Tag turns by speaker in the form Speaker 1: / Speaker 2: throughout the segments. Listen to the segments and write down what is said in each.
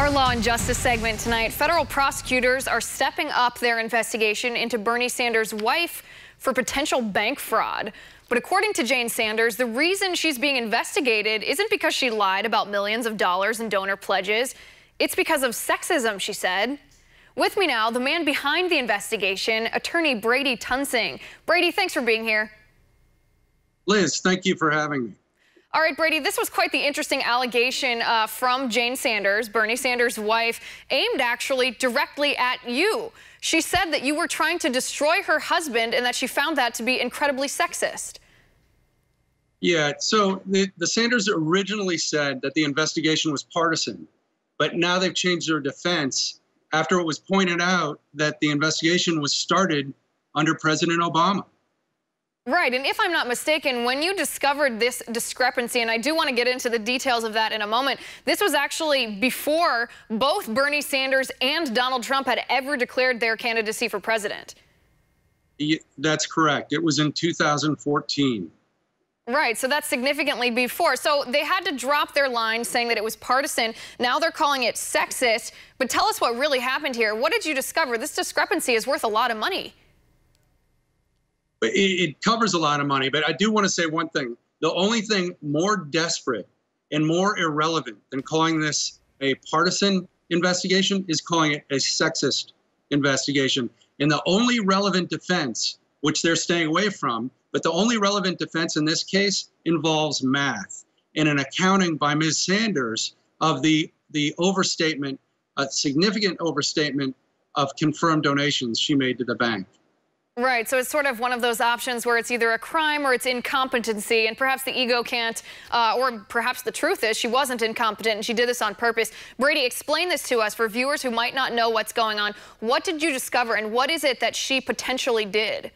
Speaker 1: Our Law and Justice segment tonight. Federal prosecutors are stepping up their investigation into Bernie Sanders' wife for potential bank fraud. But according to Jane Sanders, the reason she's being investigated isn't because she lied about millions of dollars in donor pledges. It's because of sexism, she said. With me now, the man behind the investigation, attorney Brady Toensing. Brady, thanks for being here.
Speaker 2: Liz, thank you for having me.
Speaker 1: All right, Brady, this was quite the interesting allegation from Jane Sanders, Bernie Sanders' wife, aimed actually directly at you. She said that you were trying to destroy her husband and that she found that to be incredibly sexist.
Speaker 2: Yeah, so the Sanders originally said that the investigation was partisan, but now they've changed their defense after it was pointed out that the investigation was started under President Obama.
Speaker 1: Right, and if I'm not mistaken, when you discovered this discrepancy, and I do want to get into the details of that in a moment, this was actually before both Bernie Sanders and Donald Trump had ever declared their candidacy for president.
Speaker 2: That's correct. It was in 2014.
Speaker 1: Right, so that's significantly before. So they had to drop their line saying that it was partisan. Now they're calling it sexist. But tell us what really happened here. What did you discover? This discrepancy is worth a lot of money.
Speaker 2: It covers a lot of money, but I do want to say one thing. The only thing more desperate and more irrelevant than calling this a partisan investigation is calling it a sexist investigation. And the only relevant defense, which they're staying away from, but the only relevant defense in this case involves math and an accounting by Ms. Sanders of the overstatement, a significant overstatement of confirmed donations she made to the bank.
Speaker 1: Right, so it's sort of one of those options where it's either a crime or it's incompetency, and perhaps the ego can't, or perhaps the truth is she wasn't incompetent and she did this on purpose. Brady, explain this to us for viewers who might not know what's going on. What did you discover, and what is it that she potentially did?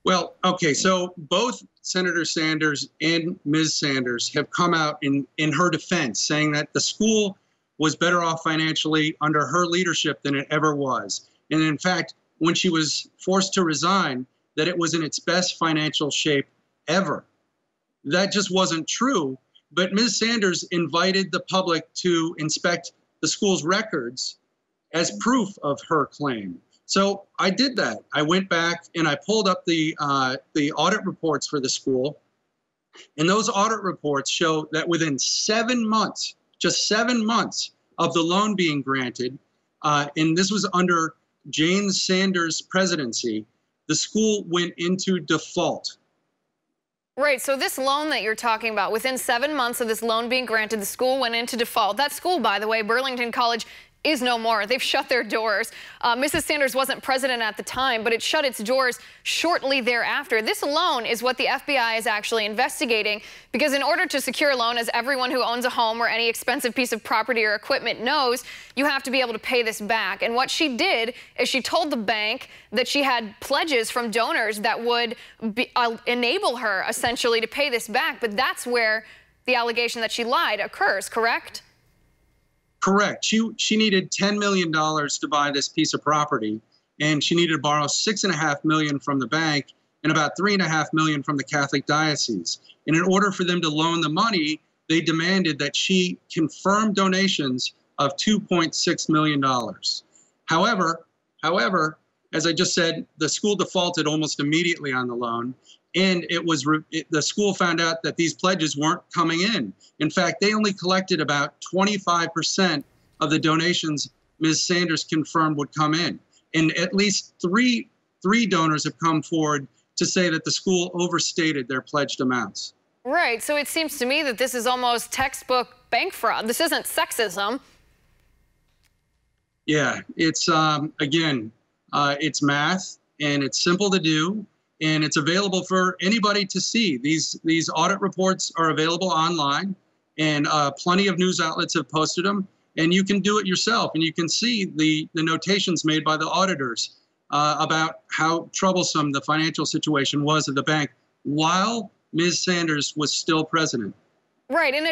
Speaker 2: Well, okay, so both Senator Sanders and Ms. Sanders have come out in her defense, saying that the school was better off financially under her leadership than it ever was. And in fact, when she was forced to resign, that it was in its best financial shape ever. That just wasn't true. But Ms. Sanders invited the public to inspect the school's records as proof of her claim. So I did that. I went back and I pulled up the audit reports for the school. And those audit reports show that within 7 months, just 7 months of the loan being granted, and this was under Jane Sanders' presidency, the school went into default.
Speaker 1: Right, so this loan that you're talking about, within 7 months of this loan being granted, the school went into default. That school, by the way, Burlington College, is no more. They've shut their doors. Mrs. Sanders wasn't president at the time, but it shut its doors shortly thereafter. This loan is what the FBI is actually investigating, because in order to secure a loan, as everyone who owns a home or any expensive piece of property or equipment knows, you have to be able to pay this back. And what she did is she told the bank that she had pledges from donors that would enable her essentially to pay this back. But that's where the allegation that she lied occurs, correct?
Speaker 2: Correct. She needed $10 million to buy this piece of property, and she needed to borrow $6.5 million from the bank and about $3.5 million from the Catholic diocese. And in order for them to loan the money, they demanded that she confirm donations of $2.6 million. However, as I just said, the school defaulted almost immediately on the loan, and the school found out that these pledges weren't coming in. In fact, they only collected about 25% of the donations Ms. Sanders confirmed would come in. And at least three donors have come forward to say that the school overstated their pledged amounts.
Speaker 1: Right, so it seems to me that this is almost textbook bank fraud. This isn't sexism.
Speaker 2: Yeah, it's, again, it's math, and it's simple to do. And it's available for anybody to see. These audit reports are available online, and plenty of news outlets have posted them. And you can do it yourself, and you can see the notations made by the auditors about how troublesome the financial situation was of the bank while Ms. Sanders was still president.
Speaker 1: Right, and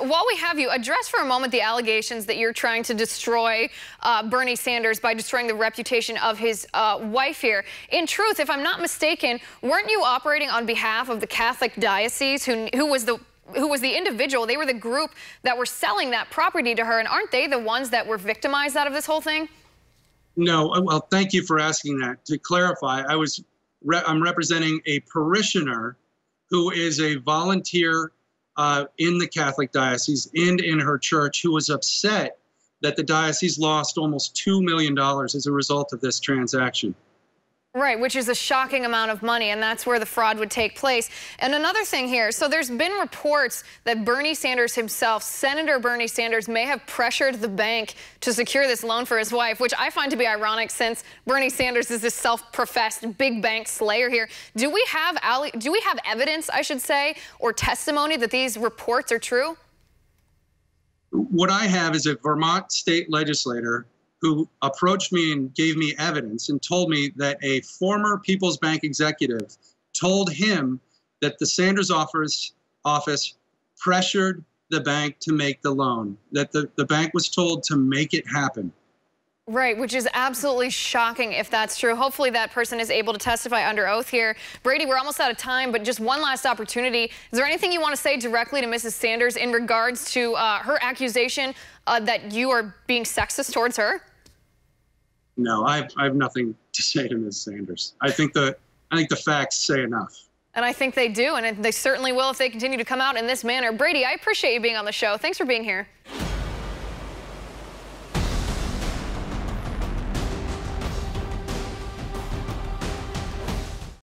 Speaker 1: while we have you, address for a moment the allegations that you're trying to destroy Bernie Sanders by destroying the reputation of his wife here. In truth, if I'm not mistaken, weren't you operating on behalf of the Catholic diocese, who was the who was the individual. They were the group that were selling that property to her. And aren't they the ones that were victimized out of this whole thing?
Speaker 2: No. Well, thank you for asking that. To clarify, I'm representing a parishioner who is a volunteer in the Catholic diocese and in her church, who was upset that the diocese lost almost $2 million as a result of this transaction.
Speaker 1: Right, which is a shocking amount of money, and that's where the fraud would take place. And another thing here, so there's been reports that Bernie Sanders himself, Senator Bernie Sanders, may have pressured the bank to secure this loan for his wife, which I find to be ironic since Bernie Sanders is this self-professed big bank slayer here. Do we have evidence, I should say, or testimony that these reports are true?
Speaker 2: What I have is a Vermont state legislator who approached me and gave me evidence and told me that a former People's Bank executive told him that the Sanders office pressured the bank to make the loan, that the bank was told to make it happen.
Speaker 1: Right, which is absolutely shocking if that's true. Hopefully that person is able to testify under oath here. Brady, we're almost out of time, but just one last opportunity. Is there anything you want to say directly to Mrs. Sanders in regards to her accusation that you are being sexist towards her?
Speaker 2: No, I have nothing to say to Ms. Sanders. I think the facts say enough.
Speaker 1: And I think they do, and they certainly will if they continue to come out in this manner. Brady, I appreciate you being on the show. Thanks for being here.